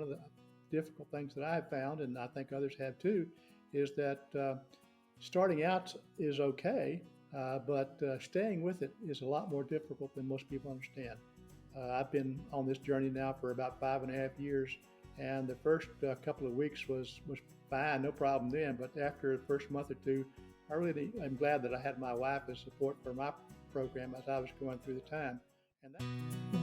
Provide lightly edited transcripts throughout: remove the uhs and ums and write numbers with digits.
of the difficult things that I've found, and I think others have too, is that starting out is okay, but staying with it is a lot more difficult than most people understand. I've been on this journey now for about 5.5 years, and the first couple of weeks was fine, no problem then. But after the first month or two, I really am glad that I had my wife as support for my program as I was going through the time. And that.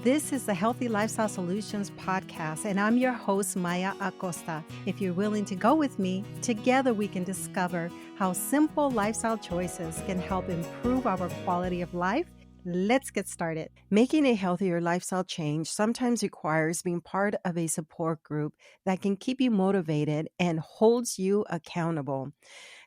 This is the Healthy Lifestyle Solutions podcast, and I'm your host, Maya Acosta. If you're willing to go with me, together we can discover how simple lifestyle choices can help improve our quality of life. Let's get started. Making a healthier lifestyle change sometimes requires being part of a support group that can keep you motivated and holds you accountable.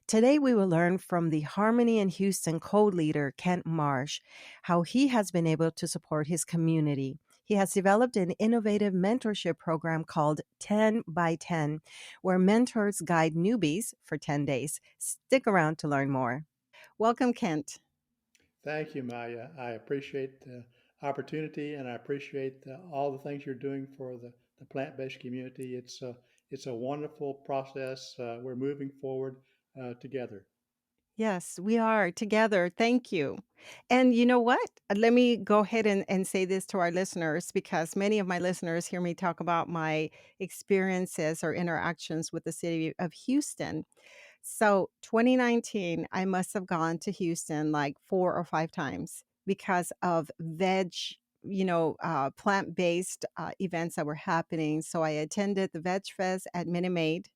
Today, we will learn from the Harmony in Houston co-leader, Kent Marsh, how he has been able to support his community. He has developed an innovative mentorship program called 10 by 10, where mentors guide newbies for 10 days. Stick around to learn more. Welcome, Kent. Thank you, Maya. I appreciate the opportunity, and I appreciate all the things you're doing for the plant-based community. It's a wonderful process. We're moving forward together. Yes, we are together. Thank you. And you know what? Let me go ahead and say this to our listeners because many of my listeners hear me talk about my experiences or interactions with the city of Houston. So 2019, I must have gone to Houston like 4 or 5 times because of plant-based events that were happening. So I attended the Veg Fest at Minute Maid.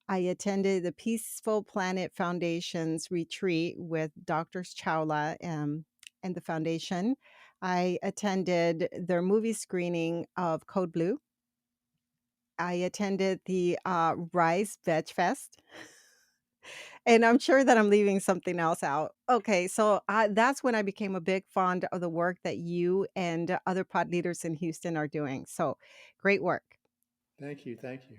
I attended the Peaceful Planet Foundation's retreat with Doctors Chawla and the foundation. I attended their movie screening of Code Blue. I attended the Rise Veg Fest. And I'm sure that I'm leaving something else out. Okay, so that's when I became a big fond of the work that you and other pod leaders in Houston are doing. So great work. Thank you, thank you.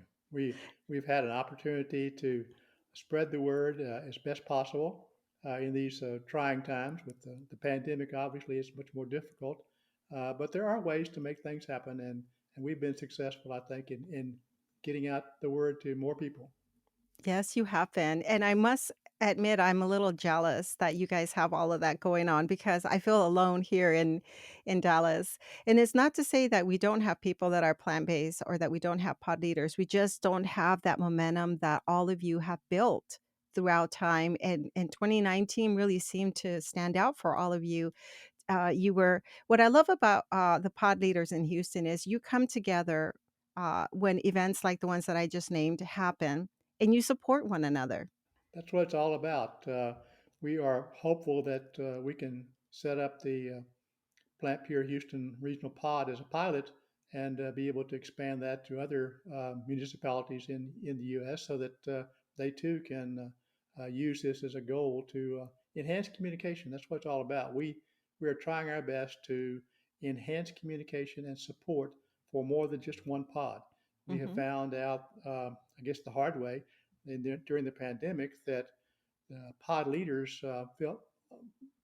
We've had an opportunity to spread the word as best possible in these trying times. With the pandemic, obviously, it's much more difficult, but there are ways to make things happen, and we've been successful, I think, in getting out the word to more people. Yes, you have been. And I must admit, I'm a little jealous that you guys have all of that going on because I feel alone here in Dallas. And it's not to say that we don't have people that are plant-based or that we don't have pod leaders. We just don't have that momentum that all of you have built throughout time. And 2019 really seemed to stand out for all of you. You were what I love about the pod leaders in Houston is you come together when events like the ones that I just named happen and you support one another. That's what it's all about. We are hopeful that we can set up the PlantPure Houston Regional Pod as a pilot and be able to expand that to other municipalities in the U.S. so that they too can use this as a goal to enhance communication. That's what it's all about. We are trying our best to enhance communication and support for more than just one pod. We have Hmm. found out, I guess, the hard way during the pandemic that pod leaders felt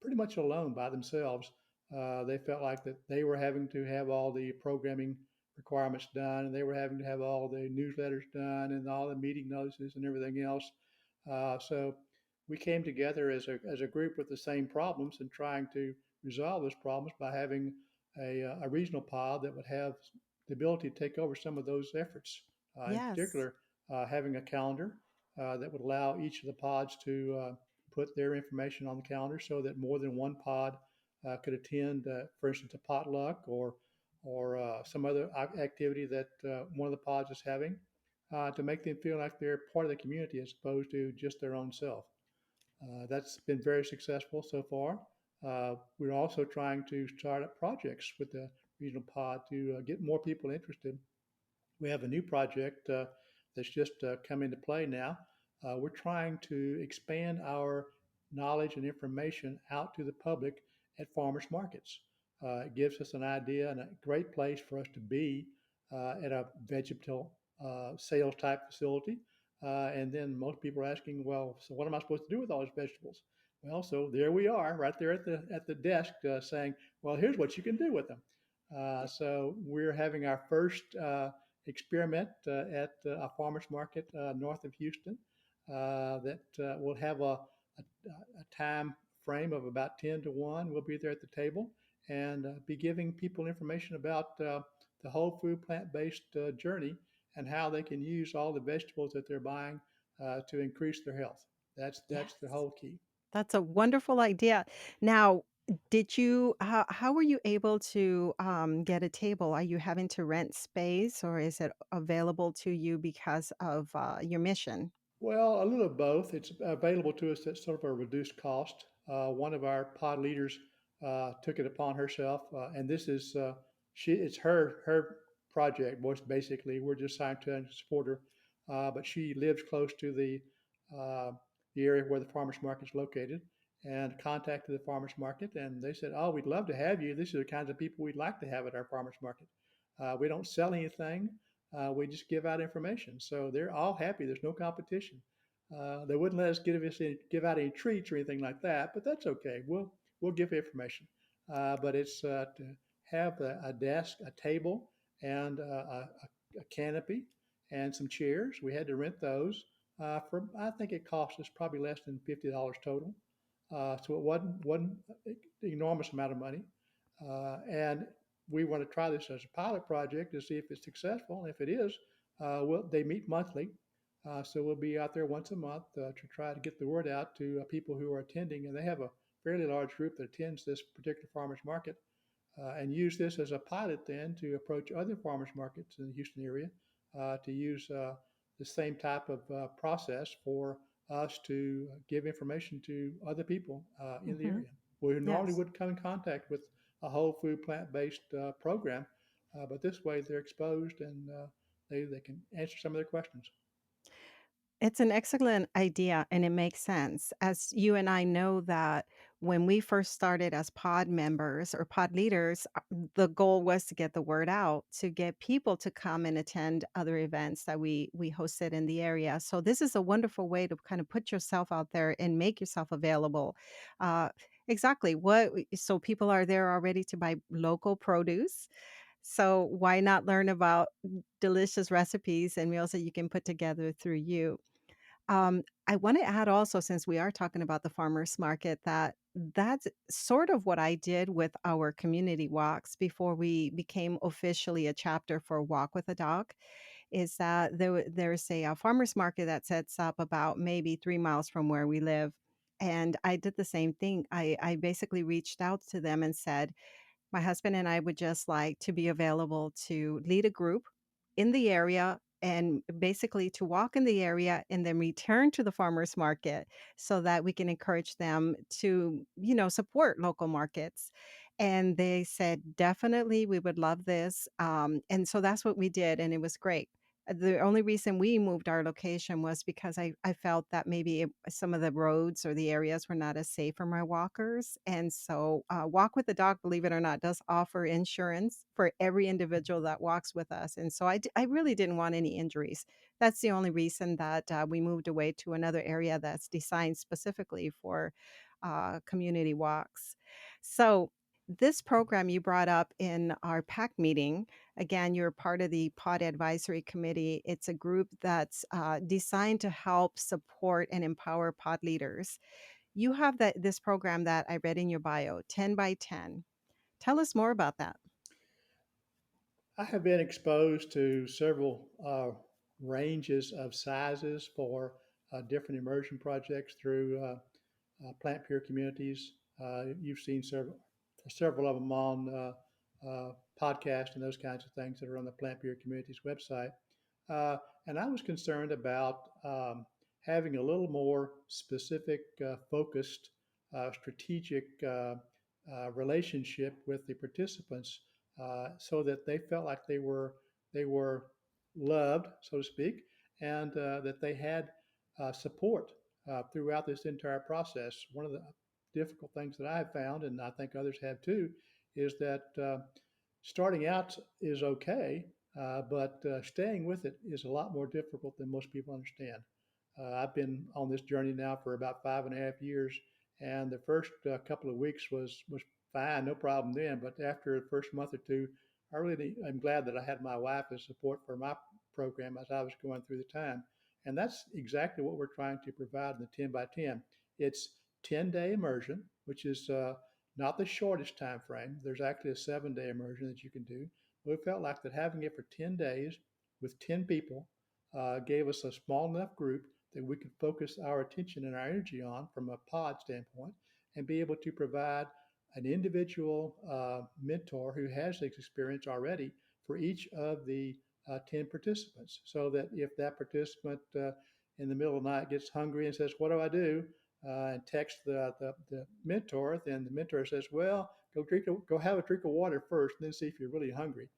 pretty much alone by themselves. They felt like that they were having to have all the programming requirements done, and they were having to have all the newsletters done, and all the meeting notices and everything else. So we came together as a group with the same problems and trying to resolve those problems by having a regional pod that would have the ability to take over some of those efforts. In Yes. particular, having a calendar that would allow each of the pods to put their information on the calendar so that more than one pod could attend, for instance, a potluck or some other activity that one of the pods is having to make them feel like they're part of the community as opposed to just their own self. That's been very successful so far. We're also trying to start up projects with the regional pod to get more people interested. We have a new project that's just come into play now. We're trying to expand our knowledge and information out to the public at farmers markets. It gives us an idea and a great place for us to be at a vegetable sales type facility. And then most people are asking, well, so what am I supposed to do with all these vegetables? Well, so there we are, right there at the desk, saying, well, here's what you can do with them. So we're having our first experiment at a farmer's market north of Houston that will have a time frame of about 10 to 1. We'll be there at the table and be giving people information about the whole food plant-based journey and how they can use all the vegetables that they're buying to increase their health. That's the Yes. whole key. That's a wonderful idea. Now, how were you able to get a table? Are you having to rent space or is it available to you because of your mission? Well, a little of both. It's available to us at sort of a reduced cost. One of our pod leaders took it upon herself, and this is it's her project. Basically, we're just signed to and support her, but she lives close to uh, the area where the farmers market is located, and contacted the farmers market, and they said, "Oh, we'd love to have you. These are the kinds of people we'd like to have at our farmers market. We don't sell anything." We just give out information. So they're all happy. There's no competition. They wouldn't let us give out any treats or anything like that, but that's okay. We'll give information. But it's to have a desk, a table, and a canopy and some chairs. We had to rent those for I think it cost us probably less than $50 total. So it wasn't an enormous amount of money. And we want to try this as a pilot project to see if it's successful. And if it is, they meet monthly. So we'll be out there once a month to try to get the word out to people who are attending. And they have a fairly large group that attends this particular farmers market and use this as a pilot then to approach other farmers markets in the Houston area to use the same type of process for us to give information to other people in the Hmm. area who normally Yes. would come in contact with a whole food plant-based program, but this way they're exposed and they can answer some of their questions. It's an excellent idea and it makes sense. As you and I know that when we first started as pod members or pod leaders, the goal was to get the word out, to get people to come and attend other events that we hosted in the area. So this is a wonderful way to kind of put yourself out there and make yourself available. Uh, exactly. So people are there already to buy local produce. So why not learn about delicious recipes and meals that you can put together through you? I want to add also, since we are talking about the farmers market, that's sort of what I did with our community walks before we became officially a chapter for Walk with a Dog. Is that there's a farmers market that sets up about maybe 3 miles from where we live. And I did the same thing. I basically reached out to them and said, my husband and I would just like to be available to lead a group in the area and basically to walk in the area and then return to the farmers market so that we can encourage them to, support local markets. And they said, definitely, we would love this. And so that's what we did. And it was great. The only reason we moved our location was because I felt that maybe some of the roads or the areas were not as safe for my walkers. And so, Walk with the Dog, believe it or not, does offer insurance for every individual that walks with us. And so I really didn't want any injuries. That's the only reason that we moved away to another area that's designed specifically for community walks. So, this program you brought up in our PAC meeting. Again, you're part of the Pod Advisory Committee. It's a group that's designed to help support and empower pod leaders. You have this program that I read in your bio, 10 by 10. Tell us more about that. I have been exposed to several ranges of sizes for different immersion projects through PlantPure communities. You've seen several of them on podcasts and those kinds of things that are on the PlantPure communities website. Uh, and I was concerned about having a little more specific, focused, strategic relationship with the participants, so that they felt like they were loved, so to speak, and that they had support throughout this entire process. One of the difficult things that I have found, and I think others have too, is that starting out is okay, but staying with it is a lot more difficult than most people understand. I've been on this journey now for about 5.5 years, and the first couple of weeks was fine, no problem then. But after the first month or two, I really am glad that I had my wife as support for my program as I was going through the time. And that's exactly what we're trying to provide in the 10 by 10. It's 10-day immersion, which is not the shortest time frame. There's actually a 7-day immersion that you can do. We felt like that having it for 10 days with 10 people gave us a small enough group that we could focus our attention and our energy on from a pod standpoint and be able to provide an individual mentor who has this experience already for each of the 10 participants. So that if that participant in the middle of the night gets hungry and says, "What do I do?" And text the mentor, then the mentor says, "Well, go have a drink of water first, and then see if you're really hungry."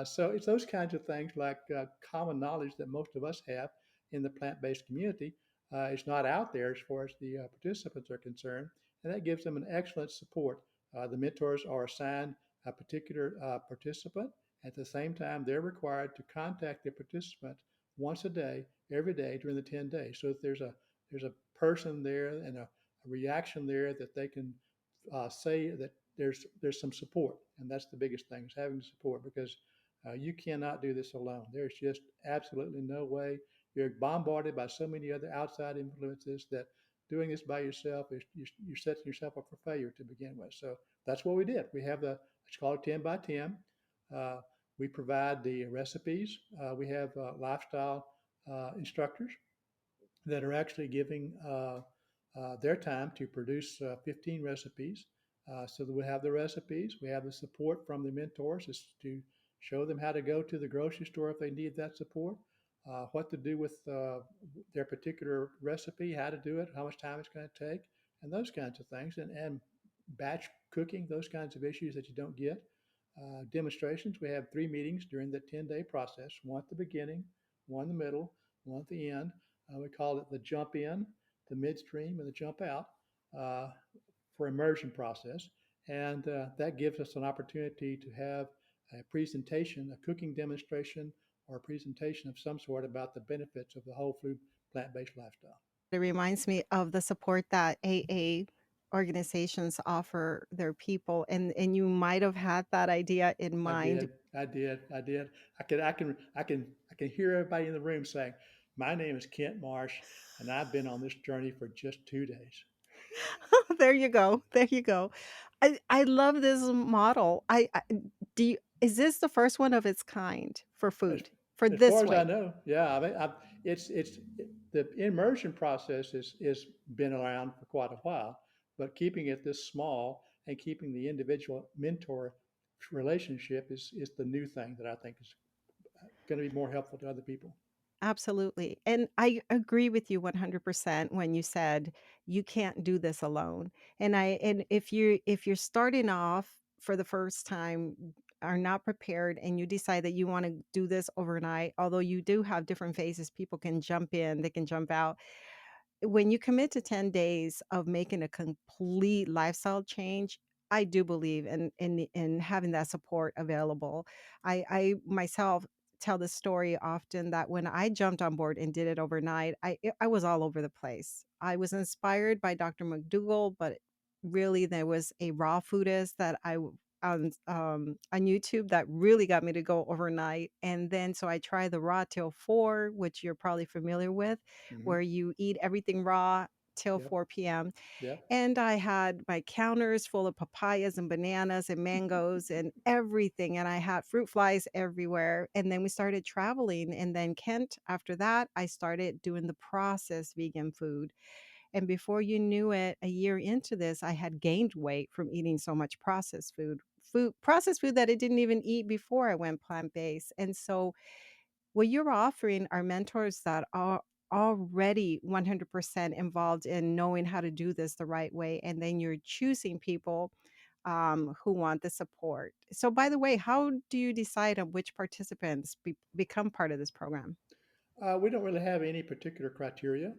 So it's those kinds of things like common knowledge that most of us have in the plant-based community. It's not out there as far as the participants are concerned, and that gives them an excellent support. The mentors are assigned a particular participant. At the same time, they're required to contact the participant once a day, every day during the 10 days. So if there's a person there and a reaction there that they can say that there's some support, and that's the biggest thing is having support because you cannot do this alone. There's just absolutely no way. You're bombarded by so many other outside influences that doing this by yourself is you're setting yourself up for failure to begin with. So that's what we did. We have it's called 10 by 10. Uh, we provide the recipes. We have lifestyle instructors that are actually giving their time to produce 15 recipes. So that we have the recipes, we have the support from the mentors is to show them how to go to the grocery store if they need that support, what to do with their particular recipe, how to do it, how much time it's going to take, and those kinds of things, and batch cooking, those kinds of issues that you don't get. Demonstrations, we have 3 meetings during the 10-day process, one at the beginning, one in the middle, one at the end. We call it the jump in, the midstream, and the jump out uh, for immersion process. And that gives us an opportunity to have a presentation, a cooking demonstration, or a presentation of some sort about the benefits of the whole food plant-based lifestyle. It reminds me of the support that AA organizations offer their people, and you might have had that idea in I mind. did. I did. I did. I can hear everybody in the room saying, "My name is Kent Marsh, and I've been on this journey for just 2 days." There you go. There you go. I love this model. I do you, is this the first one of its kind for As, food? For as far this as I way? know, yeah. I mean, the immersion process is been around for quite a while, but keeping it this small and keeping the individual mentor relationship is the new thing that I think is going to be more helpful to other people. Absolutely. And I agree with you 100% when you said you can't do this alone. And if you're starting off for the first time, are not prepared, and you decide that you want to do this overnight, although you do have different phases, people can jump in, they can jump out. When you commit to 10 days of making a complete lifestyle change, I do believe in having that support available. I myself tell the story often that when I jumped on board and did it overnight, I was all over the place. I was inspired by Dr. McDougall, but really there was a raw foodist that on YouTube that really got me to go overnight. And then so I tried the raw till 4, which you're probably familiar with, Hmm. where you eat everything raw till Yep. 4 p.m. Yep. And I had my counters full of papayas and bananas and mangoes and everything. And I had fruit flies everywhere. And then we started traveling. And then Kent, after that, I started doing the processed vegan food. And before you knew it, a year into this, I had gained weight from eating so much processed food. Processed food that I didn't even eat before I went plant-based. And so what you're offering are mentors that are already 100% involved in knowing how to do this the right way. And then you're choosing people who want the support. So, by the way, how do you decide on which participants become part of this program? We don't really have any particular criteria.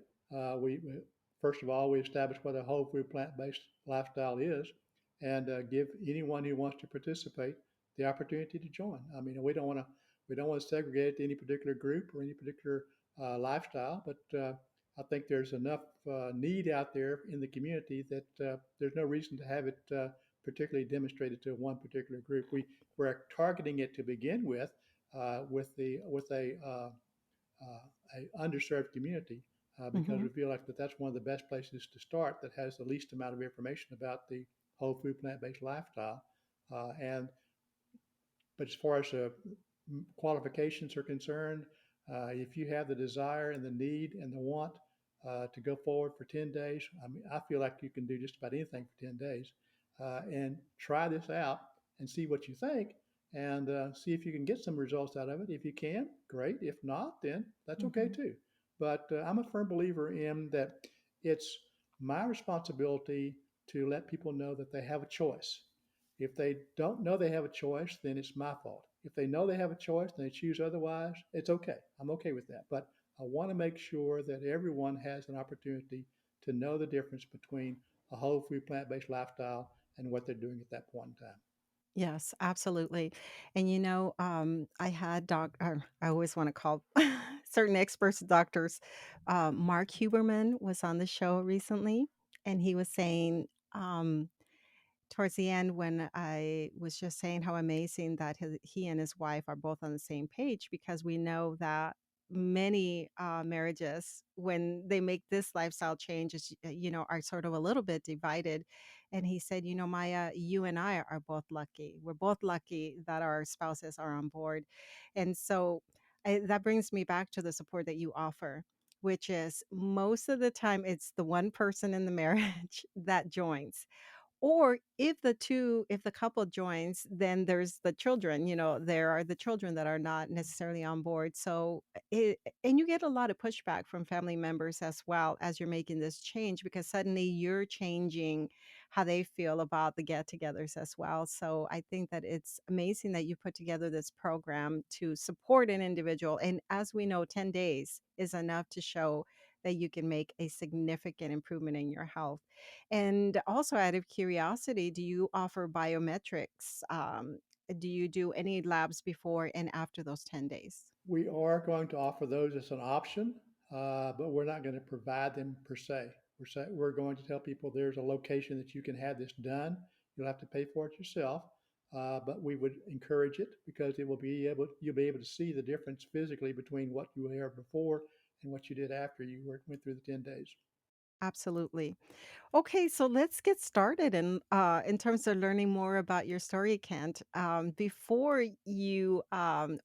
First of all, we establish what a whole food plant-based lifestyle is, and give anyone who wants to participate the opportunity to join. I mean, we don't want to segregate it to any particular group or any particular lifestyle, but I think there's enough need out there in the community that there's no reason to have it particularly demonstrated to one particular group. We're targeting it to begin with a underserved community because Hmm. we feel like that's one of the best places to start that has the least amount of information about the whole food plant based lifestyle. And but as far as qualifications are concerned, if you have the desire and the need and the want to go forward for 10 days, I mean, I feel like you can do just about anything for 10 days and try this out and see what you think and see if you can get some results out of it. If you can, great. If not, then that's okay Hmm. too. But I'm a firm believer in that it's my responsibility to let people know that they have a choice. If they don't know they have a choice, then it's my fault. If they know they have a choice and they choose otherwise, it's okay. I'm okay with that. But I want to make sure that everyone has an opportunity to know the difference between a whole food plant based lifestyle and what they're doing at that point in time. Yes, absolutely. And I had I always want to call certain experts doctors. Mark Huberman was on the show recently, and he was saying, um, towards the end when I was just saying how amazing that he and his wife are both on the same page, because we know that many marriages, when they make this lifestyle change, are sort of a little bit divided. And he said, Maya, you and I are both lucky. We're both lucky that our spouses are on board. And so that brings me back to the support that you offer, which is most of the time it's the one person in the marriage that joins, or if the couple joins, then there's the children. There are the children that are not necessarily on board. So and you get a lot of pushback from family members as well as you're making this change, because suddenly you're changing how they feel about the get-togethers as well. So I think that it's amazing that you put together this program to support an individual, and as we know, 10 days is enough to show that you can make a significant improvement in your health. And also, out of curiosity, do you offer biometrics? Do you do any labs before and after those 10 days? We are going to offer those as an option, but we're not going to provide them per se. We're going to tell people there's a location that you can have this done. You'll have to pay for it yourself, but we would encourage it because you'll be able to see the difference physically between what you were before and what you did after went through the 10 days. Absolutely. Okay, so let's get started in terms of learning more about your story, Kent. Before you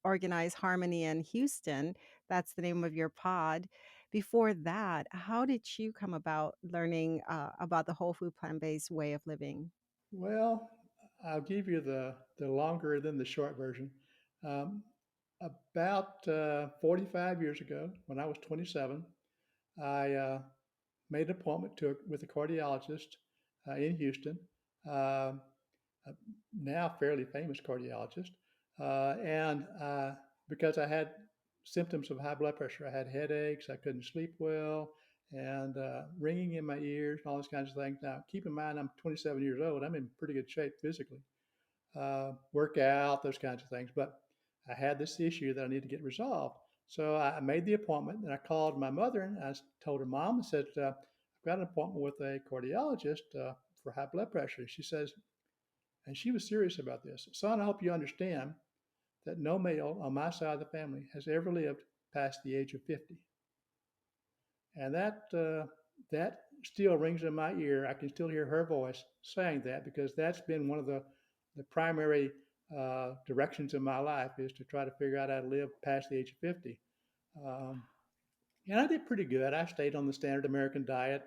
organize Harmony in Houston, that's the name of your pod. Before that, how did you come about learning about the whole food plant-based way of living? Well, I'll give you the longer than the short version. Um, about 45 years ago, when I was 27, I made an appointment with a cardiologist in Houston, uh, a now fairly famous cardiologist. And because I had symptoms of high blood pressure, I had headaches, I couldn't sleep well, and ringing in my ears, and all those kinds of things. Now, keep in mind, I'm 27 years old. I'm in pretty good shape physically, work out, those kinds of things. But I had this issue that I need to get resolved. So I made the appointment and I called my mother and I told her mom, I said, I've got an appointment with a cardiologist for high blood pressure. She says, and she was serious about this. Son, I hope you understand that no male on my side of the family has ever lived past the age of 50. And that still rings in my ear. I can still hear her voice saying that because that's been one of the primary directions in my life is to try to figure out how to live past the age of 50. Um, and I did pretty good. I stayed on the standard American diet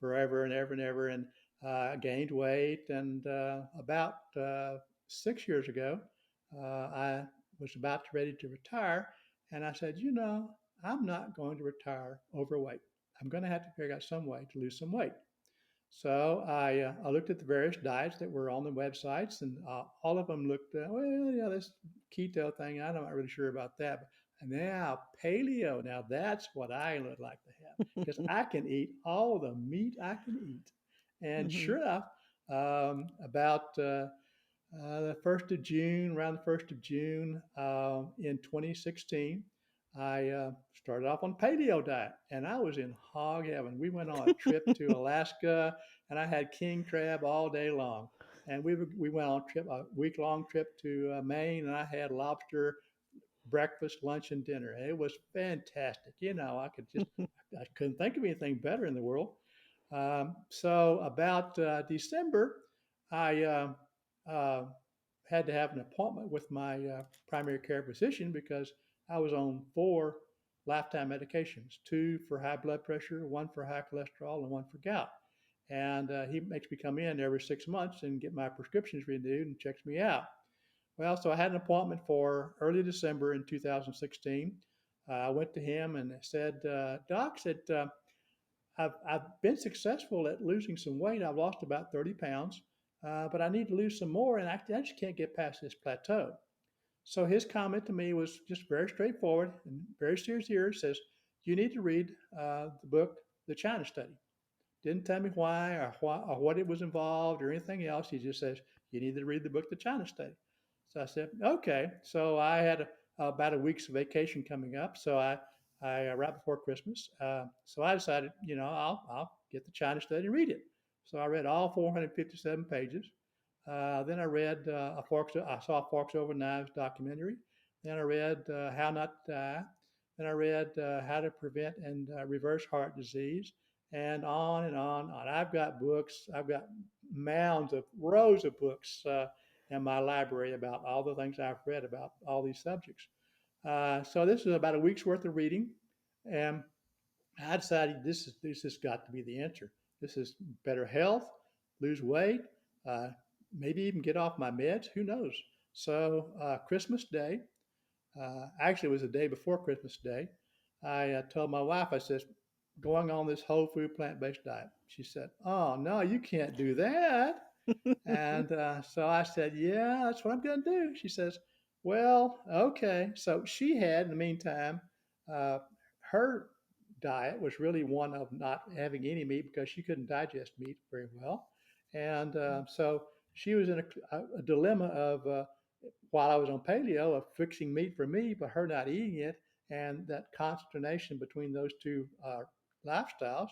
forever and ever and ever, and gained weight. And about 6 years ago, I was about ready to retire, and I said, I'm not going to retire overweight. I'm going to have to figure out some way to lose some weight. So I looked at the various diets that were on the websites, and all of them looked, well, yeah, this keto thing, I'm not really sure about that. And now paleo, now that's what I would like to have because I can eat all the meat I can eat. And Hmm. sure enough, about the 1st of June, around the 1st of June in 2016, I started off on paleo diet and I was in hog heaven. We went on a trip to Alaska and I had king crab all day long. and we went on a week long trip to Maine, and I had lobster breakfast, lunch, and dinner. And it was fantastic. I couldn't think of anything better in the world. So about December, I uh, had to have an appointment with my primary care physician because I was on 4 lifetime medications, 2 for high blood pressure, 1 for high cholesterol, and 1 for gout. And he makes me come in every 6 months and get my prescriptions renewed and checks me out. Well, so I had an appointment for early December in 2016. I went to him and said, Doc, said, I've been successful at losing some weight. I've lost about 30 pounds, but I need to lose some more, and I just can't get past this plateau. So his comment to me was just very straightforward and very sincere. He says, you need to read the book, The China Study. Didn't tell me why or what it was involved or anything else. He just says, you need to read the book, The China Study. So I said, okay. So I had about a week's vacation coming up. So I right before Christmas. So I decided, I'll get the China Study and read it. So I read all 457 pages. Then I read I saw Forks Over Knives documentary. Then I read How Not to Die. Then I read How to Prevent and Reverse Heart Disease, and on and on and on. I've got books. I've got rows of books in my library about all the things I've read about all these subjects. So this is about a week's worth of reading, and I decided this has got to be the answer. This is better health, lose weight, uh, maybe even get off my meds. Who knows? So Christmas Day, actually it was the day before Christmas Day. I told my wife, I said, going on this whole food plant-based diet. She said, "Oh no, you can't do that." And so I said, "Yeah, that's what I'm going to do." She says, "Well, okay." So she had, in the meantime, uh, her diet was really one of not having any meat because she couldn't digest meat very well. And so she was in a dilemma of, while I was on paleo, of fixing meat for me, but her not eating it, and that consternation between those two lifestyles.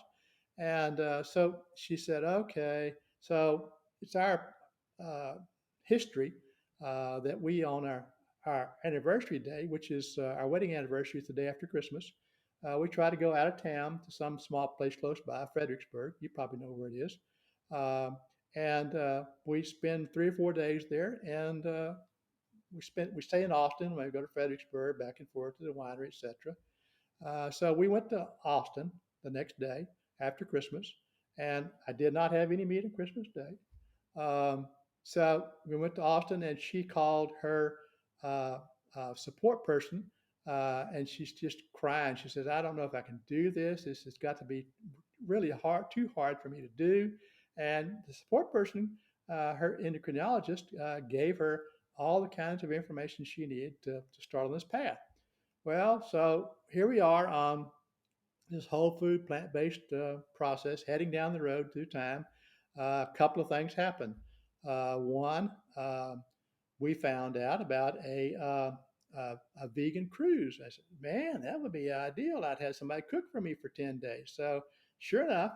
And so she said, okay. So it's our uh, history that we, on our anniversary day, which is our wedding anniversary, is the day after Christmas. We try to go out of town to some small place close by, Fredericksburg. You probably know where it is. Um, and we spend 3 or 4 days there, and we stay in Austin. We go to Fredericksburg, back and forth to the winery, etc. So we went to Austin the next day after Christmas, and I did not have any meat on Christmas Day. Um, so we went to Austin, and she called her uh, support person, and she's just crying. She says, "I don't know if I can do this. This has got to be really hard, too hard for me to do." And the support person, her endocrinologist, gave her all the kinds of information she needed to start on this path. Well, so here we are on this whole food plant-based process, heading down the road through time. A couple of things happened. One, we found out about a vegan cruise. I said, man, that would be ideal. I'd have somebody cook for me for 10 days. So sure enough,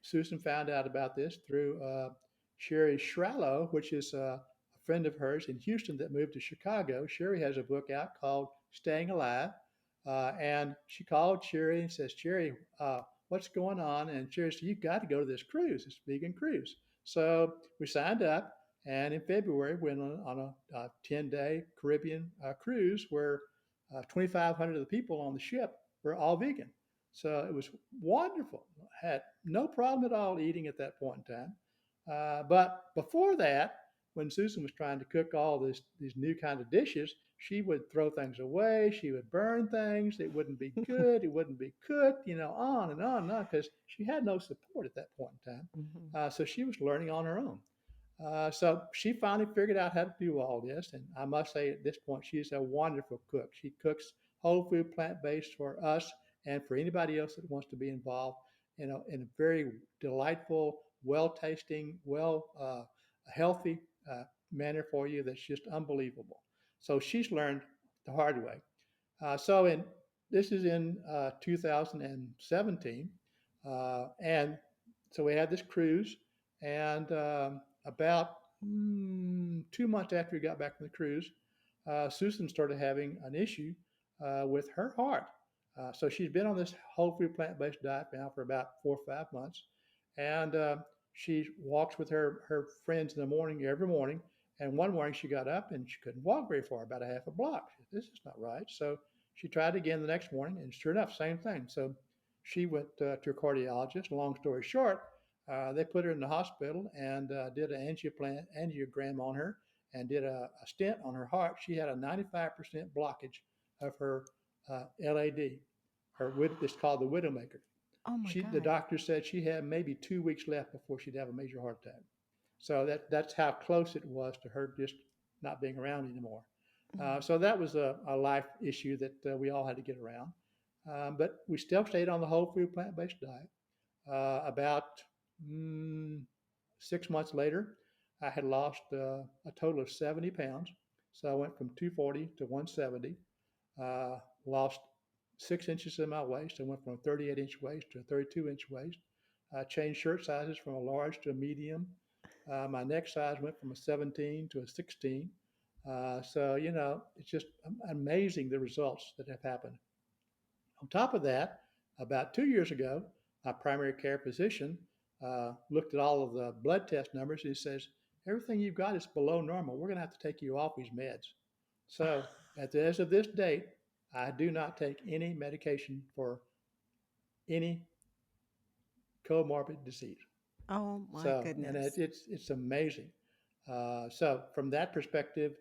Susan found out about this through Sherry Shrallow, which is a friend of hers in Houston that moved to Chicago. Sherry has a book out called Staying Alive. And she called Sherry and says, Sherry, what's going on? And Sherry said, you've got to go to this cruise, this vegan cruise. So we signed up. And in February, we went on a 10-day Caribbean cruise where 2,500 of the people on the ship were all vegan. So it was wonderful. Had no problem at all eating at that point in time. But before that, when Susan was trying to cook all these new kind of dishes, she would throw things away. She would burn things. It wouldn't be good. It wouldn't be cooked, on and on, because she had no support at that point in time. Mhm. So she was learning on her own. So she finally figured out how to do all this. And I must say, at this point, she's a wonderful cook. She cooks whole food, plant-based for us and for anybody else that wants to be involved, in a very delightful, well-tasting, healthy manner for you that's just unbelievable. So she's learned the hard way. So this is in 2017, and so we had this cruise, and about 2 months after we got back from the cruise, Susan started having an issue with her heart. So she's been on this whole food plant based diet now for about 4 or 5 months. And she walks with her friends in the morning every morning. And one morning she got up and she couldn't walk very far, about a half a block. She said, this is not right. So she tried again the next morning, and sure enough, same thing. So she went to a cardiologist. Long story short, they put her in the hospital and did an angiogram on her and did a stent on her heart. She had a 95% blockage of her LAD. It's called the Widowmaker. Oh my The God. doctor said she had maybe 2 weeks left before she'd have a major heart attack. So that's how close it was to her just not being around anymore. Mm. So that was a life issue that we all had to get around. But we still stayed on the whole food plant based diet. About mm, 6 months later, I had lost a total of 70 pounds. So I went from 240 to 170. Lost 6 inches in my waist. I went from a 38-inch waist to a 32-inch waist. I changed shirt sizes from a large to a medium. My neck size went from a 17 to a 16. So, it's just amazing the results that have happened. On top of that, about 2 years ago, my primary care physician looked at all of the blood test numbers. He says, everything you've got is below normal. We're going to have to take you off these meds. So, as of this date, I do not take any medication for any comorbid disease. Oh my So, and goodness. it's amazing. So, from that perspective,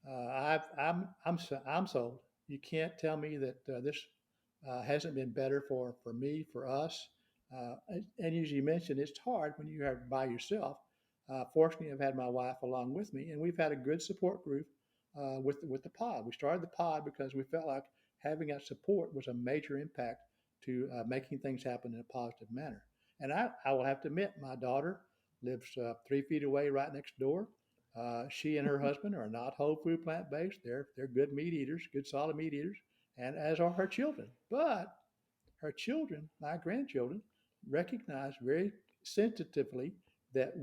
I'm sold. You can't tell me that this hasn't been better for me, for us. And as you mentioned, it's hard when you are by yourself. Fortunately, I've had my wife along with me, and we've had a good support group with the pod. We started the pod because we felt like having that support was a major impact to making things happen in a positive manner. And I will have to admit, my daughter lives 3 feet away, right next door. She and her husband are not whole food plant based. They're good meat eaters, good solid meat eaters, and as are her children. But her children, my grandchildren, recognize very sensitively that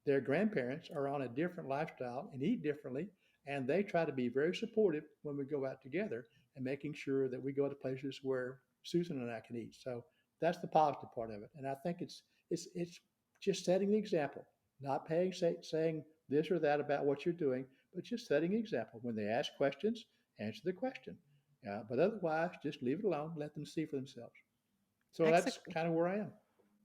their grandparents, are on a different lifestyle and eat differently, and they try to be very supportive when we go out together and making sure that we go to places where Susan and I can eat. So that's the positive part of it, and I think it's just setting the example, not saying this or that about what you're doing, but just setting the example. When they ask questions, answer the question. But otherwise, just leave it alone. Let them see for themselves. So that's Excellent. kind of where I am.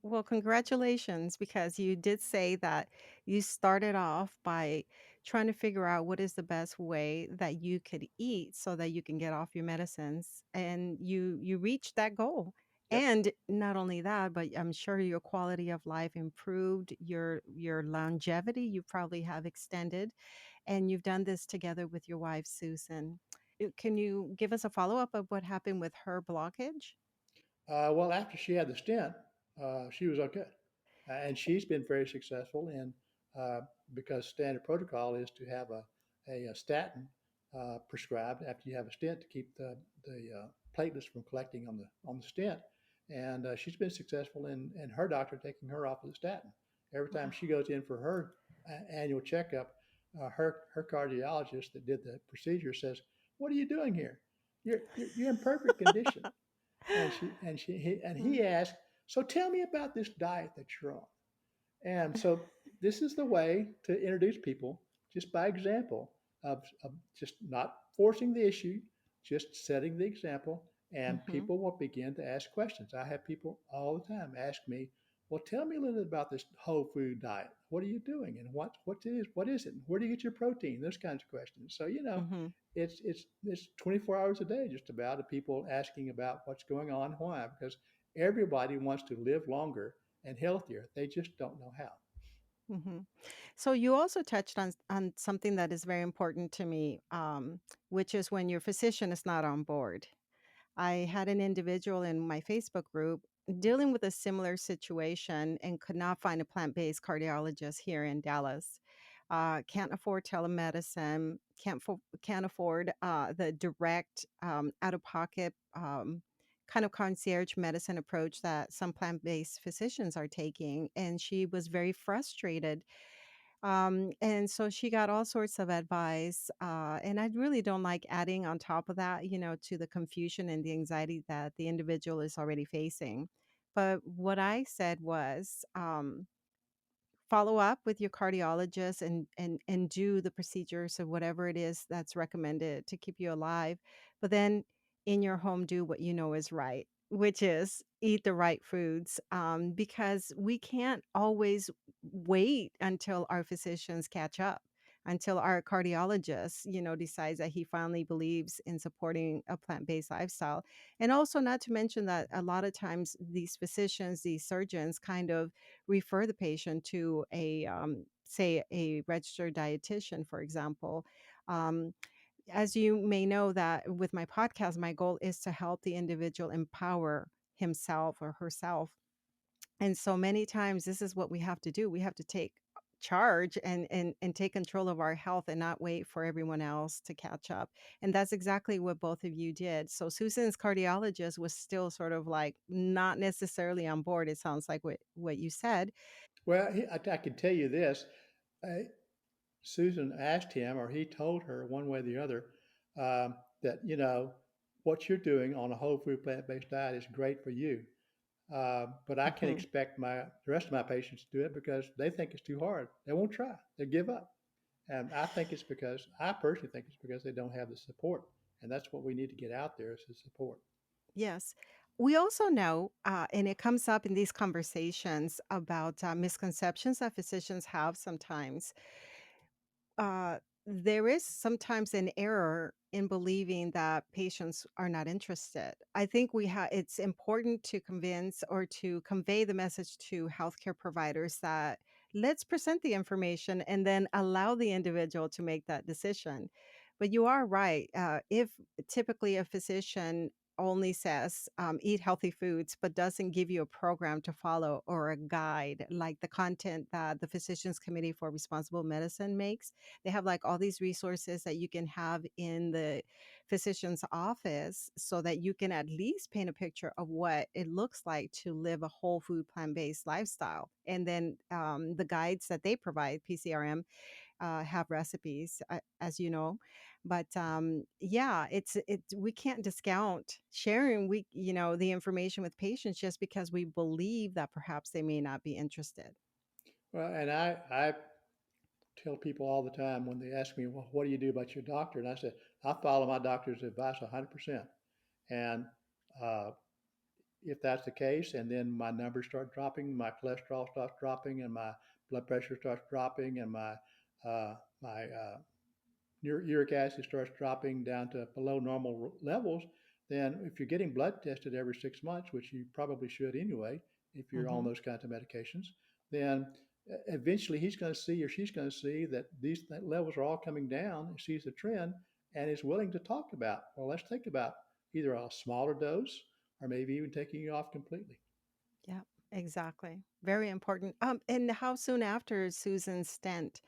Well, congratulations, because you did say that you started off by trying to figure out what is the best way that you could eat so that you can get off your medicines, and you reached that goal. Yep. And not only that, but I'm sure your quality of life improved, your longevity you probably have extended, and you've done this together with your wife Susan. Can you give us a follow-up of what happened with her blockage? Well, after she had the stent, she was okay. And she's been very successful in uh, because standard protocol is to have a statin prescribed after you have a stent to keep the platelets from collecting on the stent. And she's been successful in her doctor taking her off of the statin. Every time she Wow. goes in for her annual checkup, her cardiologist that did the procedure says, "What are you doing here? You're in perfect condition." And he asked, "So tell me about this diet that you're on." And so this is the way to introduce people, just by example, of just not forcing the issue, just setting the example, and Mhm. people will begin to ask questions. I have people all the time ask me, "Well, tell me a little bit about this whole food diet. What are you doing, and what is it, and where do you get your protein?" Those kinds of questions. So Mhm. it's 24 hours a day just about of people asking about what's going on, why, because everybody wants to live longer and healthier. They just don't know how. Mhm. So you also touched on something that is very important to me, which is when your physician is not on board. I had an individual in my Facebook group dealing with a similar situation and could not find a plant-based cardiologist here in Dallas. Can't afford telemedicine. Can't afford the direct out-of-pocket kind of concierge medicine approach that some plant-based physicians are taking, and she was very frustrated. And so she got all sorts of advice, and I really don't like adding on top of that, to the confusion and the anxiety that the individual is already facing. But what I said was, follow up with your cardiologist and do the procedures or whatever it is that's recommended to keep you alive, but then in your home do what you know is right, which is eat the right foods, because we can't always wait until our physicians catch up, until our cardiologist decides that he finally believes in supporting a plant-based lifestyle. And also, not to mention that a lot of times these physicians, these surgeons, kind of refer the patient to a say a registered dietitian, for example. um, as you may know, that with my podcast, my goal is to help the individual empower himself or herself. And so many times this is what we have to do. We have to take charge and take control of our health and not wait for everyone else to catch up. And that's exactly what both of you did. So Susan's cardiologist was still sort of like not necessarily on board, it sounds like, what you said. Well, I can tell you this. Uh, Susan asked him, or he told her one way or the other, that, what you're doing on a whole food plant based diet is great for you. But I can Mhm. expect the rest of my patients to do it because they think it's too hard. They won't try. They give up. And I personally think it's because they don't have the support. And that's what we need to get out there is the support. Yes. We also know, and it comes up in these conversations about misconceptions that physicians have sometimes. uh, there is sometimes an error in believing that patients are not interested. I think it's important to convince or to convey the message to healthcare providers that let's present the information and then allow the individual to make that decision. But you are right. If typically a physician only says eat healthy foods but doesn't give you a program to follow or a guide like the content that the Physicians Committee for Responsible Medicine makes. They have like all these resources that you can have in the physician's office so that you can at least paint a picture of what it looks like to live a whole food plant-based lifestyle. And then the guides that they provide, PCRM, have recipes, as you know. But yeah, we can't discount sharing the information with patients just because we believe that perhaps they may not be interested. Well, and I tell people all the time when they ask me, well, what do you do about your doctor? And I said, I follow my doctor's advice 100%. And uh, if that's the case, and then my numbers start dropping, my cholesterol starts dropping, and my blood pressure starts dropping, and my uric acid starts dropping down to below normal levels, then if you're getting blood tested every 6 months, which you probably should anyway, if you're on Hmm. those kinds of medications, then eventually he's going to see or she's going to see that these levels are all coming down and sees the trend and is willing to talk about, well, let's think about either a smaller dose or maybe even taking you off completely. Yeah, exactly. Very important. And how soon after Susan's stent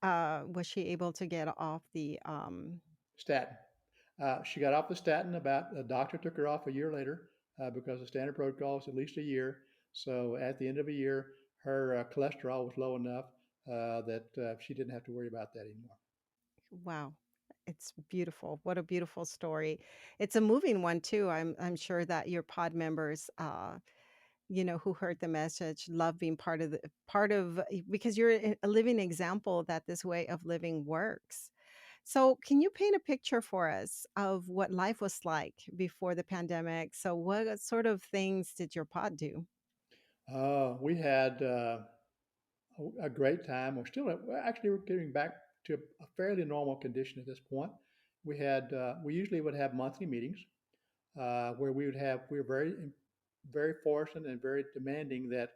was she able to get off the Statin. She got off the statin about, the doctor took her off a year later because the standard protocol is at least a year. So at the end of a year, her cholesterol was low enough that she didn't have to worry about that anymore. Wow. It's beautiful. What a beautiful story. It's a moving one too. I'm sure that your pod members who heard the message love being because you're a living example that this way of living works. So, can you paint a picture for us of what life was like before the pandemic? So, what sort of things did your pod do? We had a great time. We're getting back to a fairly normal condition at this point. We usually would have monthly meetings where we were very fortunate and very demanding that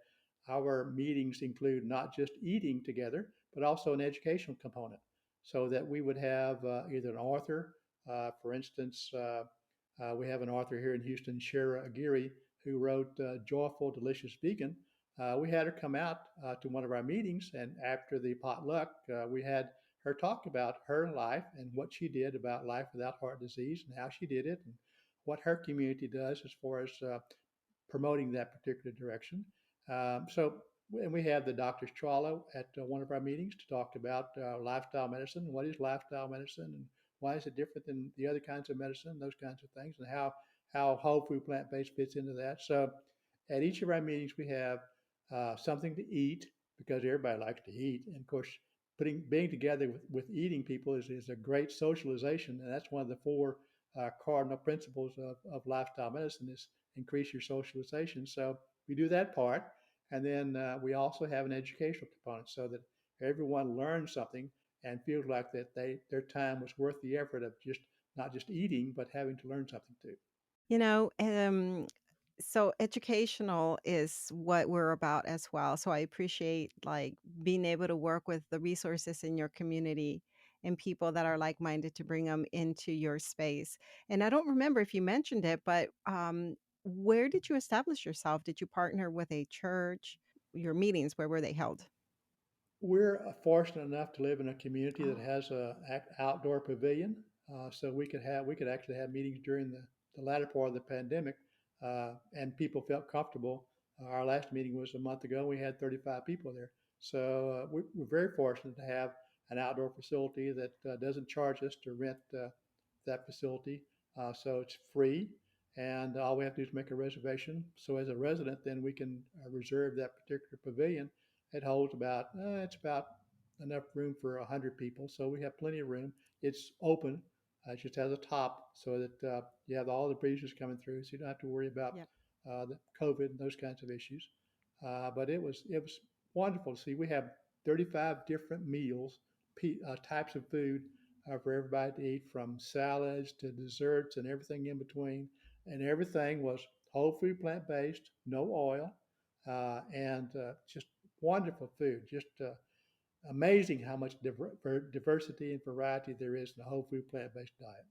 our meetings include not just eating together, but also an educational component, so that we would have either an author, for instance, we have an author here in Houston, Shara Aguirre, who wrote Joyful Delicious Vegan. We had her come out to one of our meetings, and after the potluck, we had her talk about her life and what she did about life without heart disease and how she did it and what her community does as far as promoting that particular direction. And we have the Dr. Chwala at one of our meetings to talk about lifestyle medicine. What is lifestyle medicine, and why is it different than the other kinds of medicine, those kinds of things, and how whole food plant based fits into that. So at each of our meetings, we have something to eat because everybody likes to eat. And of course, being together with eating people is a great socialization. And that's one of the four cardinal principles of lifestyle medicine is increase your socialization. So we do that part. And then we also have an educational component so that everyone learns something and feels like that their time was worth the effort of just not just eating, but having to learn something too. You know, so educational is what we're about as well. So I appreciate like being able to work with the resources in your community and people that are like-minded to bring them into your space. And I don't remember if you mentioned it, but where did you establish yourself? Did you partner with a church? Your meetings, where were they held? We're fortunate enough to live in a community that Oh, has a outdoor pavilion, so we could actually have meetings during the latter part of the pandemic, and people felt comfortable. Our last meeting was a month ago. We had 35 people there, so we're very fortunate to have an outdoor facility that doesn't charge us to rent that facility. So it's free, and all we have to do is make a reservation. So as a resident, then we can reserve that particular pavilion. It holds about it's about enough room for 100 people, so we have plenty of room. It's open. It just has a top so that you have all the breezes coming through, so you don't have to worry about yep. the COVID and those kinds of issues. But it was wonderful to see. We have 35 different meals, types of food for everybody to eat, from salads to desserts and everything in between. And everything was whole food, plant based, no oil, and just wonderful food. Just amazing how much diversity and variety there is in a whole food, plant based diet.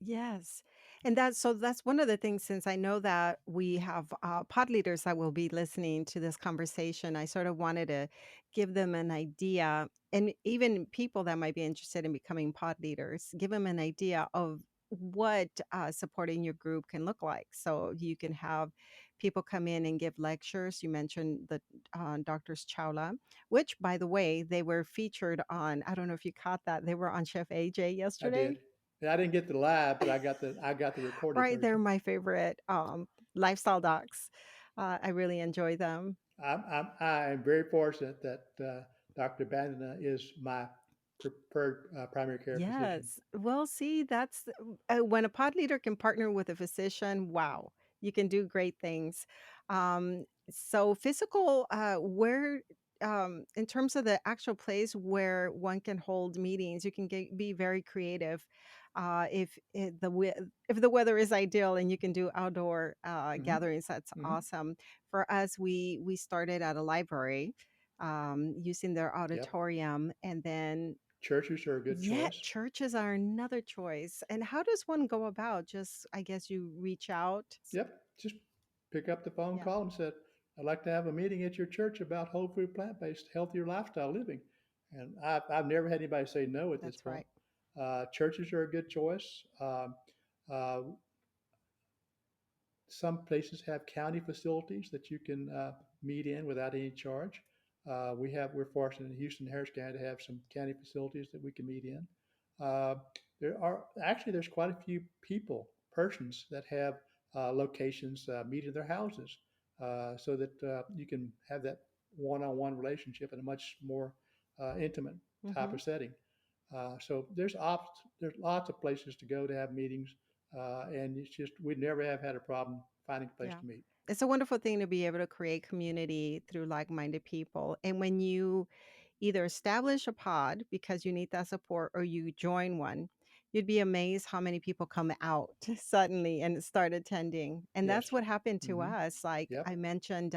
Yes. And that's one of the things, since I know that we have pod leaders that will be listening to this conversation, I sort of wanted to give them an idea, and even people that might be interested in becoming pod leaders, give them an idea of what supporting your group can look like. So you can have people come in and give lectures. You mentioned the Doctors Chowla, which, by the way, they were featured on, I don't know if you caught that, they were on Chef AJ I yesterday. did. And I didn't get the live, but I got the recorded Right, they're version. my favorite, lifestyle docs. I really enjoy them. I'm very fortunate that Dr. Bandana is my preferred primary care physician. Yes. Well, see, that's when a pod leader can partner with a physician, wow, you can do great things. So physical, where in terms of the actual place where one can hold meetings, you can be very creative. If the weather is ideal and you can do outdoor Hmm. gatherings, that's Hmm. awesome. For us, we started at a library, using their Yep. auditorium, and then Churches are a good yeah, choice. churches are another choice. And how does one go about? Just, I guess you reach out. Yep. Just pick up the phone, Yeah, call them, said, I'd like to have a meeting at your church about whole food, plant based, healthier lifestyle living. And I've never had anybody say no at this that's point. right. Churches are a good choice. Uh, some places have county facilities that you can meet in without any charge. We're fortunate in Houston, Harris County to have some county facilities that we can meet in. Uh, there's quite a few persons that have locations meet in their houses, so that you can have that one-on-one relationship in a much more intimate type Hmm. of setting. So there's lots of places to go to have meetings, and it's just we never have had a problem finding a place Yeah. to meet. It's a wonderful thing to be able to create community through like-minded people. And when you either establish a pod because you need that support or you join one, you'd be amazed how many people come out suddenly and start attending. And Yes. that's what happened to Hmm. us. Like I Yep. mentioned,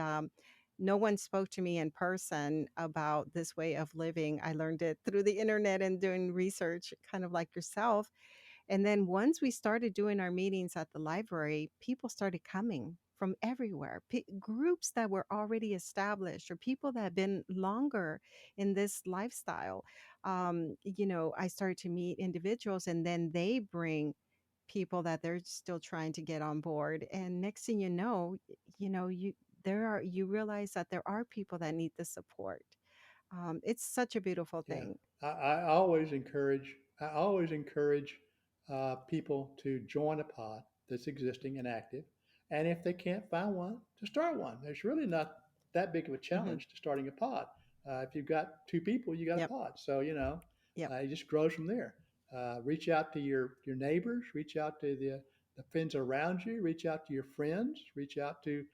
no one spoke to me in person about this way of living. I learned it through the internet and doing research, kind of like yourself. And then once we started doing our meetings at the library, people started coming from everywhere. Groups that were already established or people that had been longer in this lifestyle. I started to meet individuals, and then they bring people that they're still trying to get on board. And next thing you know, you know, you realize that there are people that need the support. It's such a beautiful Yeah, thing. I always encourage people to join a pod that's existing and active, and if they can't find one, to start one. There's really not that big of a Hmm. challenge to starting a pod. If you've got two people, you got a Yep. pod. So Yep. it just grows from there. Reach out to your neighbors, reach out to the friends around you, reach out to your friends, reach out to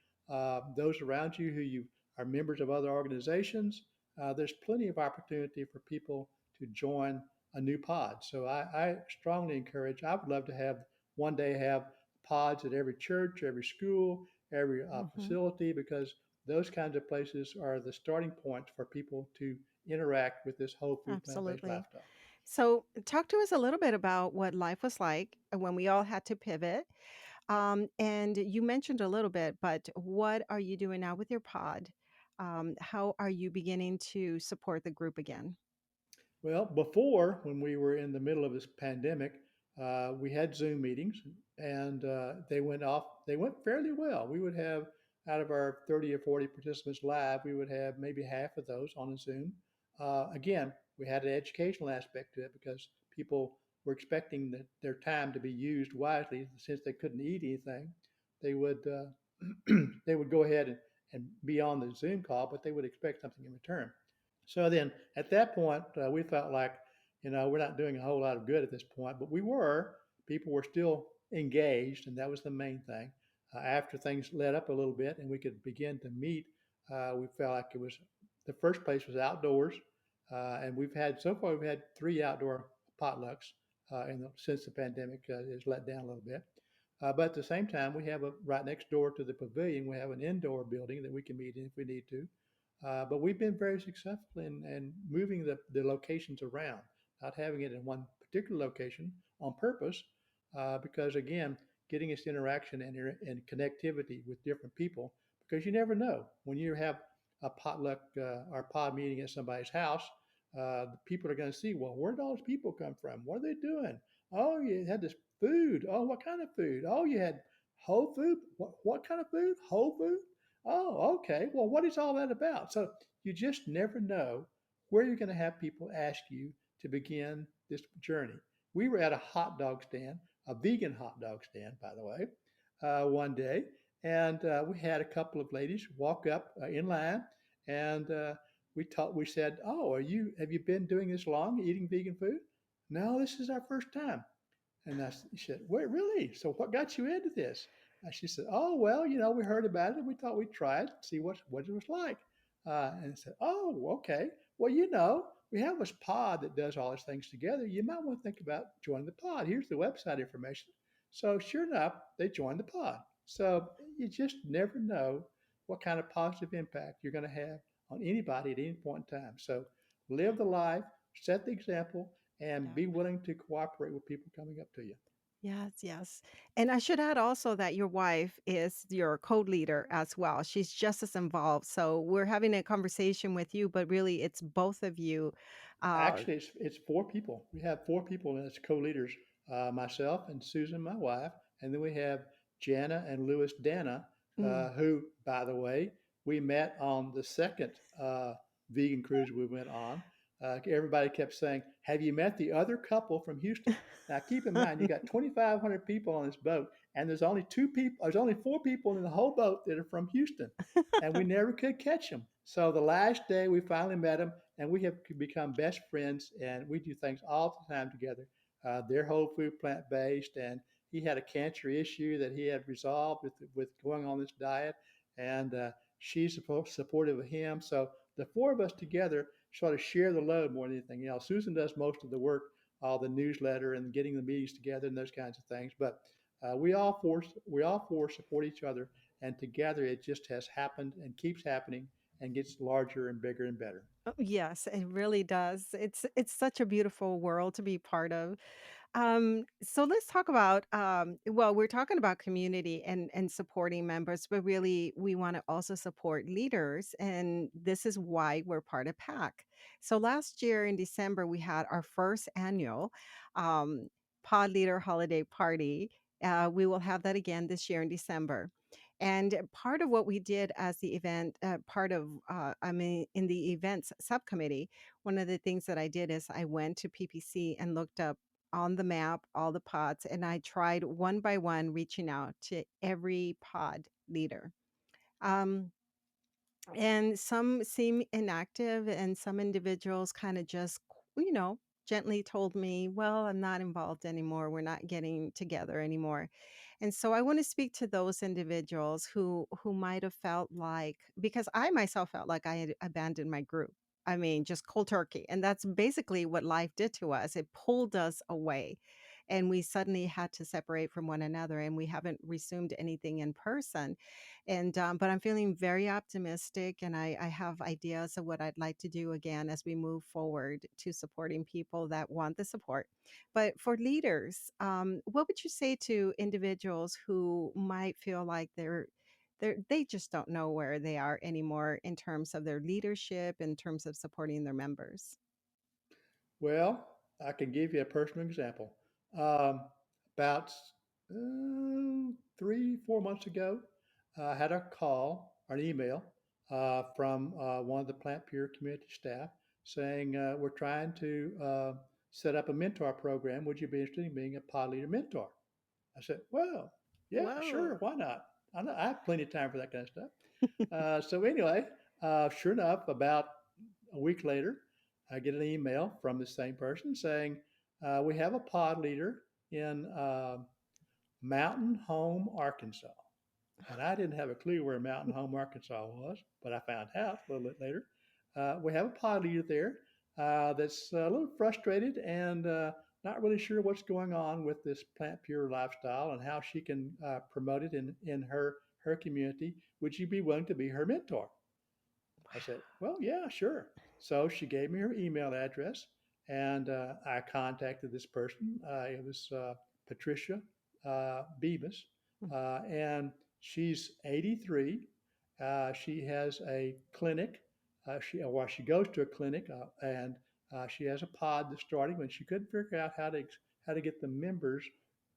those around you who you are members of other organizations. There's plenty of opportunity for people to join a new pod. So I strongly encourage. I would love to have one day have pods at every church, every school, every Hmm. facility, because those kinds of places are the starting point for people to interact with this whole food plant-based Absolutely. lifestyle. So, talk to us a little bit about what life was like when we all had to pivot. And you mentioned a little bit, but what are you doing now with your pod? How are you beginning to support the group again? Well, before, when we were in the middle of this pandemic, we had Zoom meetings, and They went fairly well. We would have out of our 30 or 40 participants live, we would have maybe half of those on a Zoom. Again, we had an educational aspect to it because people were expecting their time to be used wisely. Since they couldn't eat anything, they would they would go ahead and be on the Zoom call, but they would expect something in return. So then at that point, we felt like, we're not doing a whole lot of good at this point, but we were. People were still engaged, and that was the main thing. After things let up a little bit and we could begin to meet, we felt like it was the first place was outdoors. And so far, we've had three outdoor potlucks since the pandemic has let down a little bit. But at the same time, we have right next door to the pavilion, we have an indoor building that we can meet in if we need to. But we've been very successful in moving the locations around, not having it in one particular location on purpose, because again, getting us interaction and connectivity with different people, because you never know when you have a potluck or pod meeting at somebody's house. The people are going to see, well, where did all those people come from? What are they doing? Oh, you had this food. Oh, what kind of food? Oh, you had whole food. What kind of food? Whole food. Oh, okay. Well, what is all that about? So you just never know where you're going to have people ask you to begin this journey. We were at a hot dog stand, a vegan hot dog stand, by the way, one day, and we had a couple of ladies walk up in line, and we said, "Oh, have you been doing this long, eating vegan food?" No, this is our first time. And she said, "Wait, really? So what got you into this?" And she said, "Oh, well, we heard about it and we thought we'd try it, see what it was like." And I said, "Oh, okay. Well, we have this pod that does all these things together. You might want to think about joining the pod. Here's the website information." So sure enough, they joined the pod. So you just never know what kind of positive impact you're going to have on anybody at any point in time. So live the life, set the example, and Yeah. be willing to cooperate with people coming up to you. Yes, yes. And I should add also that your wife is your co-leader as well. She's just as involved. So we're having a conversation with you, but really it's both of you. Uh, Actually, it's four people. We have four people as co-leaders: myself and Susan, my wife, and then we have Jana and Louis Dana, mm. who, by the way, we met on the second vegan cruise we went on. Everybody kept saying, "Have you met the other couple from Houston?" Now, keep in mind, you got 2,500 people on this boat, and there's only two people. There's only four people in the whole boat that are from Houston, and we never could catch them. So the last day, we finally met them, and we have become best friends, and we do things all the time together. They're whole food, plant based, and he had a cancer issue that he had resolved with going on this diet, and she's supportive of him. So the four of us together sort of share the load more than anything else. Susan does most of the work, all the newsletter and getting the meetings together and those kinds of things. But we all four support each other, and together it just has happened and keeps happening and gets larger and bigger and better. Oh, yes, it really does. It's such a beautiful world to be part of. So let's talk about well, we're talking about community and supporting members, but really we want to also support leaders, and this is why we're part of PAC. So last year in December we had our first annual. Pod Leader Holiday Party. We will have that again this year in December. And part of what we did as the event, in the events subcommittee, one of the things that I did is I went to PPC and looked up on the map all the pods, and I tried one by one reaching out to every pod leader. Um, and some seem inactive, and some individuals kind of just, you know, gently told me, well, I'm not involved anymore. We're not getting together anymore. And so I want to speak to those individuals who might have felt like, because I myself felt like I had abandoned my group. I mean, just cold turkey. And that's basically what life did to us. It pulled us away. And we suddenly had to separate from one another, and we haven't resumed anything in person. And but I'm feeling very optimistic, and I have ideas of what I'd like to do again as we move forward to supporting people that want the support. But for leaders, what would you say to individuals who might feel like they just don't know where they are anymore in terms of their leadership, in terms of supporting their members? Well, I can give you a personal example. Um, about 3, 4 months ago, I had a call or an email from one of the PlantPure community staff saying, we're trying to set up a mentor program. Would you be interested in being a pod leader mentor? I said, well, yeah, Whoa. sure, why not? I have plenty of time for that kind of stuff. So anyway, sure enough, about a week later, I get an email from the same person saying, we have a pod leader in Mountain Home, Arkansas. And I didn't have a clue where Mountain Home, Arkansas was, but I found out a little bit later. We have a pod leader there that's a little frustrated and not really sure what's going on with this plant pure lifestyle and how she can promote it in her community. Would you be willing to be her mentor? I said, well, yeah, sure. So she gave me her email address, and I contacted this person. It was Patricia Beavis, and she's 83. She has a clinic. She goes to a clinic, and she has a pod that's starting. When she couldn't figure out how to get the members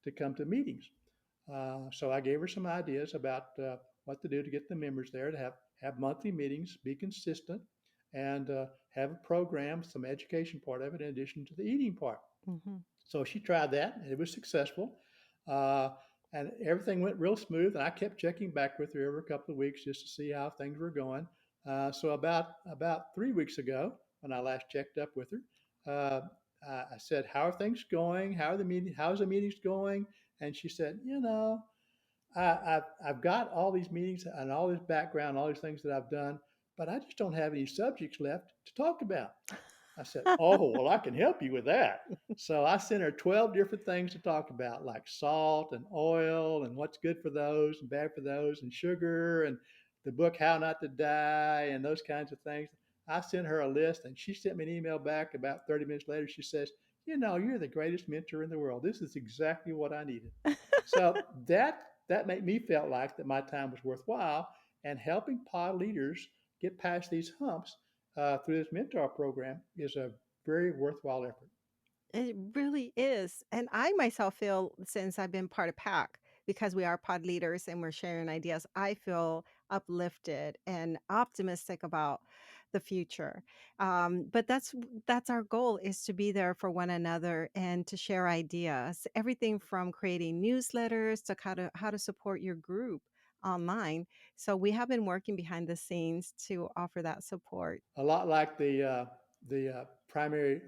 to come to meetings, so I gave her some ideas about what to do to get the members there to have monthly meetings, be consistent, and have a program, some education part of it, in addition to the eating part. Hmm. So she tried that, and it was successful. Uh, and everything went real smooth. And I kept checking back with her every couple of weeks just to see how things were going. So about 3 weeks ago, when I last checked up with her, I said, "How are things going? How's the meetings going?" And she said, I've got all these meetings and all this background, all these things that I've done, but I just don't have any subjects left to talk about. I said, oh, well, I can help you with that. So I sent her 12 different things to talk about, like salt and oil and what's good for those and bad for those, and sugar and the book, How Not to Die, and those kinds of things. I sent her a list, and she sent me an email back about 30 minutes later. She says, you're the greatest mentor in the world. This is exactly what I needed. So that made me feel like that my time was worthwhile, and helping pod leaders get past these humps through this mentor program is a very worthwhile effort. It really is. And I myself feel, since I've been part of PAC, because we are pod leaders and we're sharing ideas, I feel uplifted and optimistic about the future. But that's our goal, is to be there for one another and to share ideas. Everything from creating newsletters to how to support your group online. So we have been working behind the scenes to offer that support. A lot like the primary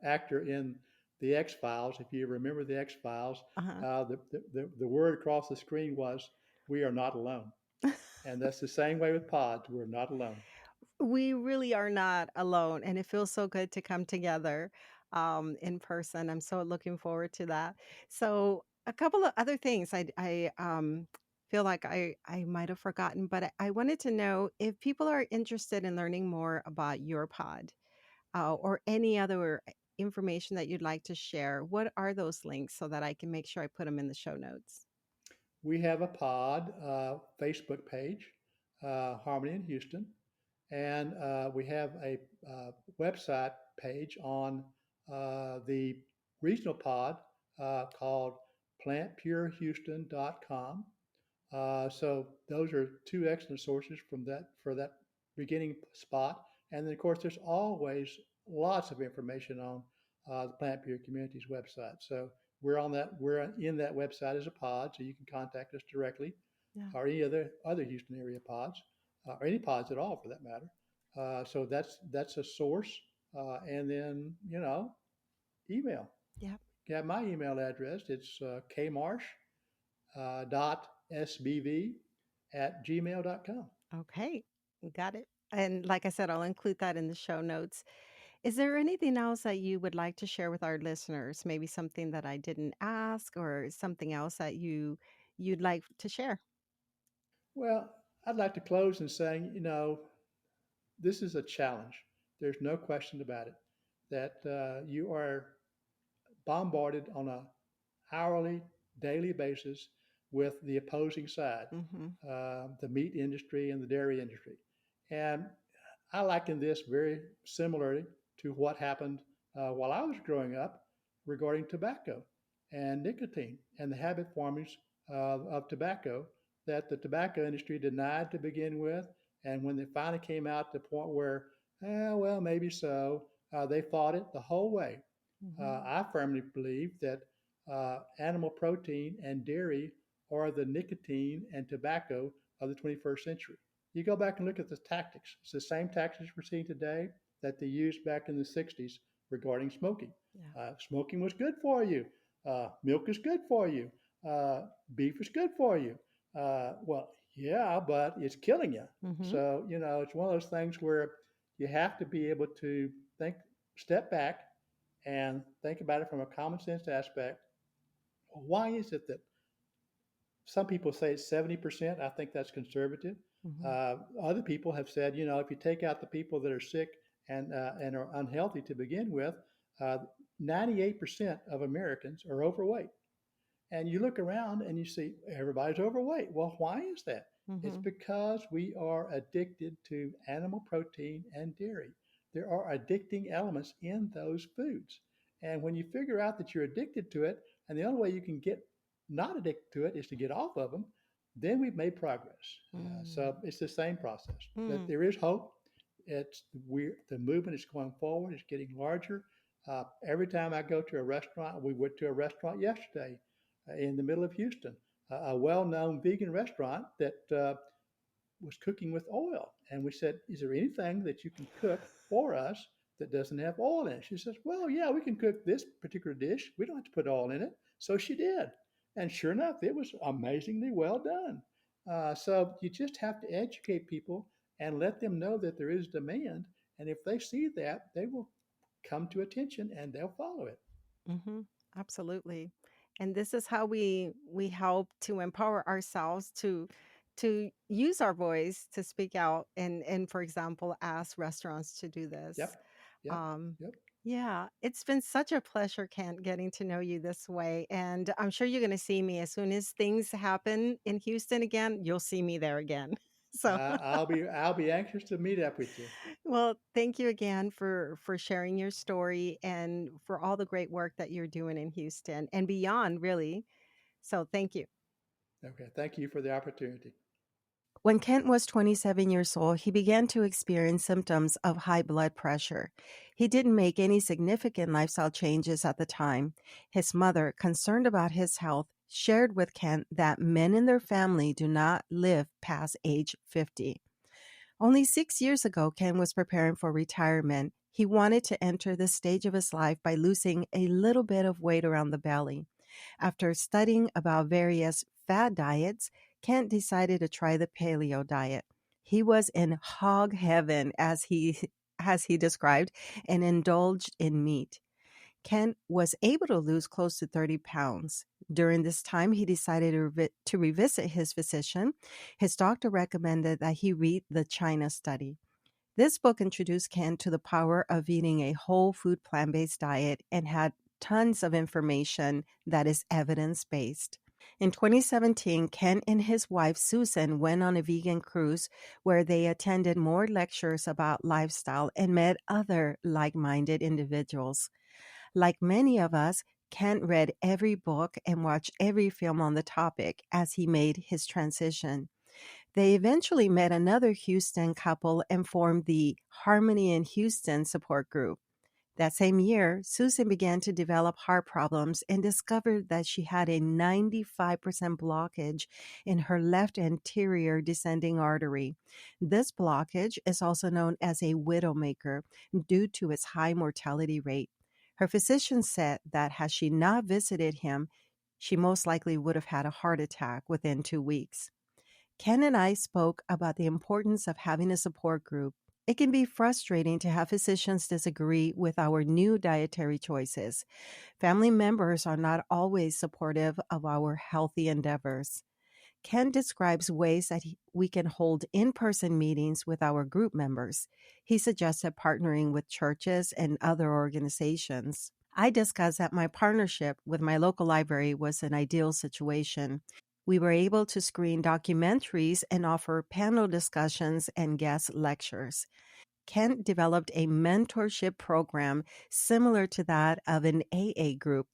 actor in the X Files. If you remember the X Files, Uh-huh. the word across the screen was, "We are not alone," and that's the same way with pods. We're not alone. We really are not alone, and it feels so good to come together in person. I'm so looking forward to that. So, a couple of other things I feel like I might have forgotten, but I wanted to know if people are interested in learning more about your pod, or any other information that you'd like to share. What are those links so that I can make sure I put them in the show notes? We have a pod Facebook page, Harmony in Houston, and we have a website page on the regional pod, called PlantPureHouston.com. So those are two excellent sources from that for that beginning spot. And then of course there's always lots of information on the Plant Pure Community's website. So we're in that website as a pod, so you can contact us directly, Yeah. or any other Houston area pods, or any pods at all for that matter. So that's a source, and then email. Yeah. You have my email address. It's kmarsh dot sbv at gmail.com. Okay. Got it. And like I said, I'll include that in the show notes. Is there anything else that you would like to share with our listeners? Maybe something that I didn't ask or something else that you'd like to share? Well, I'd like to close in saying, this is a challenge. There's no question about it that you are bombarded on a hourly, daily basis with the opposing side, Mhm. the meat industry and the dairy industry. And I liken this very similarly to what happened while I was growing up regarding tobacco and nicotine and the habit formings of tobacco that the tobacco industry denied to begin with. And when they finally came out to the point where, well, maybe so, they fought it the whole way. Mhm. I firmly believe that animal protein and dairy are the nicotine and tobacco of the 21st century. You go back and look at the tactics. It's the same tactics we're seeing today that they used back in the 60s regarding smoking. Yeah. Smoking was good for you. Milk is good for you. Uh, Beef is good for you. Well, yeah, but it's killing you. Mhm. So, it's one of those things where you have to be able to think, step back and think about it from a common sense aspect. Why is it that some people say it's 70%? I think that's conservative. Mhm. Other people have said, if you take out the people that are sick and are unhealthy to begin with, uh, 98% of Americans are overweight. And you look around and you see everybody's overweight. Well, why is that? It's Mhm. because we are addicted to animal protein and dairy. There are addicting elements in those foods. And when you figure out that you're addicted to it, and the only way you can get not addicted to it is to get off of them, then we've made progress. So Mm. it's the same process. But Mm. there is hope. The movement is going forward. It's getting larger. Every time I go to a restaurant, we went to a restaurant yesterday in the middle of Houston, a well-known vegan restaurant that was cooking with oil. And we said, "Is there anything that you can cook for us that doesn't have oil in it?" She says, "Well, yeah, we can cook this particular dish. We don't have to put oil in it." So she did. And sure enough, it was amazingly well done. So you just have to educate people and let them know that there is demand. And if they see that, they will come to attention and they'll follow it. Mhm. Absolutely. And this is how we help to empower ourselves to use our voice to speak out and for example ask restaurants to do this. Yep. Yep. Um Yep. yeah, it's been such a pleasure, Kent, getting to know you this way. And I'm sure you're going to see me as soon as things happen in Houston again. You'll see me there again. So, I'll be anxious to meet up with you. well, thank you again for sharing your story and for all the great work that you're doing in Houston and beyond, really. So, thank you. Okay, thank you for the opportunity. When Kent was 27 years old, he began to experience symptoms of high blood pressure. He didn't make any significant lifestyle changes at the time. His mother, concerned about his health, shared with Kent that men in their family do not live past age 50. Only 6 years ago, Ken was preparing for retirement. He wanted to enter this stage of his life by losing a little bit of weight around the belly. After studying about various fad diets, Kent decided to try the paleo diet. He was in hog heaven, as he described, and indulged in meat. Kent was able to lose close to 30 pounds. During this time, he decided to revisit his physician. His doctor recommended that he read the China study. This book introduced Kent to the power of eating a whole food plant based diet and had tons of information that is evidence based. In 2017, Kent and his wife Susan went on a vegan cruise where they attended more lectures about lifestyle and met other like minded individuals. Like many of us, Kent read every book and watched every film on the topic as he made his transition. They eventually met another Houston couple and formed the Harmony in Houston support group. That same year, Susan began to develop heart problems and discovered that she had a 95% blockage in her left anterior descending artery. This blockage is also known as a widowmaker due to its high mortality rate. Her physician said that had she not visited him, she most likely would have had a heart attack within 2 weeks. Ken and I spoke about the importance of having a support group. It can be frustrating to have physicians disagree with our new dietary choices. Family members are not always supportive of our healthy endeavors. Ken describes ways that we can hold in-person meetings with our group members. He suggested partnering with churches and other organizations. I discussed that my partnership with my local library was an ideal situation. We were able to screen documentaries and offer panel discussions and guest lectures. Kent developed a mentorship program similar to that of an AA group.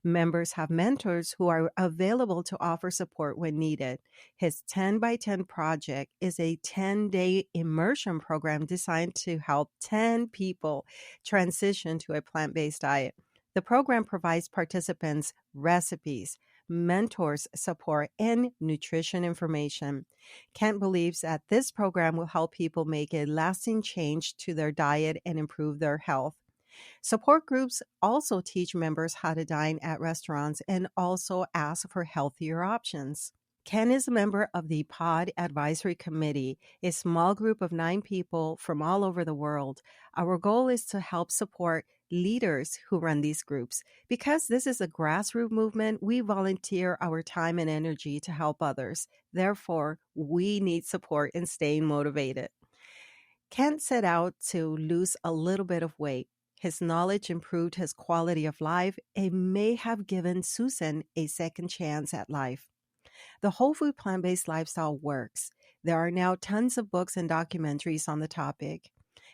Members have mentors who are available to offer support when needed. His 10 by 10 project is a 10-day immersion program designed to help 10 people transition to a plant-based diet. The program provides participants recipes, mentors support, and nutrition information. Kent believes that this program will help people make a lasting change to their diet and improve their health. Support groups also teach members how to dine at restaurants and also ask for healthier options. Ken is a member of the Pod Advisory Committee, a small group of 9 people from all over the world. Our goal is to help support leaders who run these groups. Because this is a grassroots movement, we volunteer our time and energy to help others. Therefore, we need support in staying motivated. Kent set out to lose a little bit of weight. His knowledge improved his quality of life and may have given Susan a second chance at life. The whole food plant-based lifestyle works. There are now tons of books and documentaries on the topic.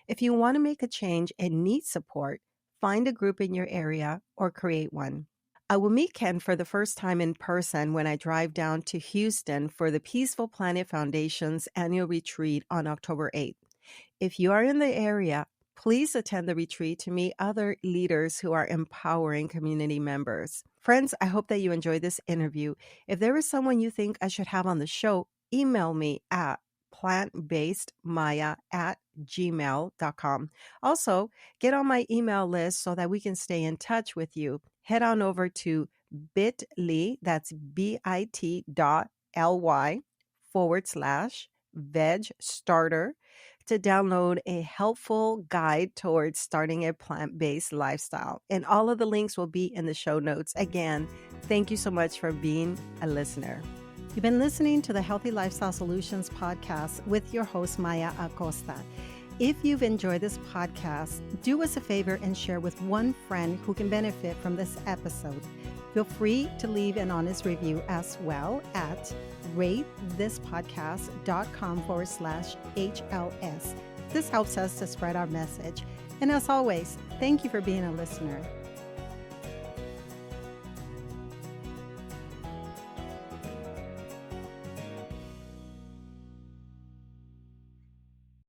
If you want to make a change and need support, find a group in your area or create one. I will meet Ken for the first time in person when I drive down to Houston for the Peaceful Planet Foundation's annual retreat on October 8th. If you are in the area, please attend the retreat to meet other leaders who are empowering community members. Friends, I hope that you enjoyed this interview. If there is someone you think I should have on the show, email me at plantbasedmaya@gmail.com. Also, get on my email list so that we can stay in touch with you. Head on over to bit.ly, that's bit.ly/vegstarter to download a helpful guide towards starting a plant-based lifestyle. And all of the links will be in the show notes. Again, thank you so much for being a listener. You've been listening to the Healthy Lifestyle Solutions podcast with your host, Maya Acosta. If you've enjoyed this podcast, do us a favor and share with one friend who can benefit from this episode. Feel free to leave an honest review as well at ratethispodcast.com/HLS. This helps us to spread our message. And as always, thank you for being a listener.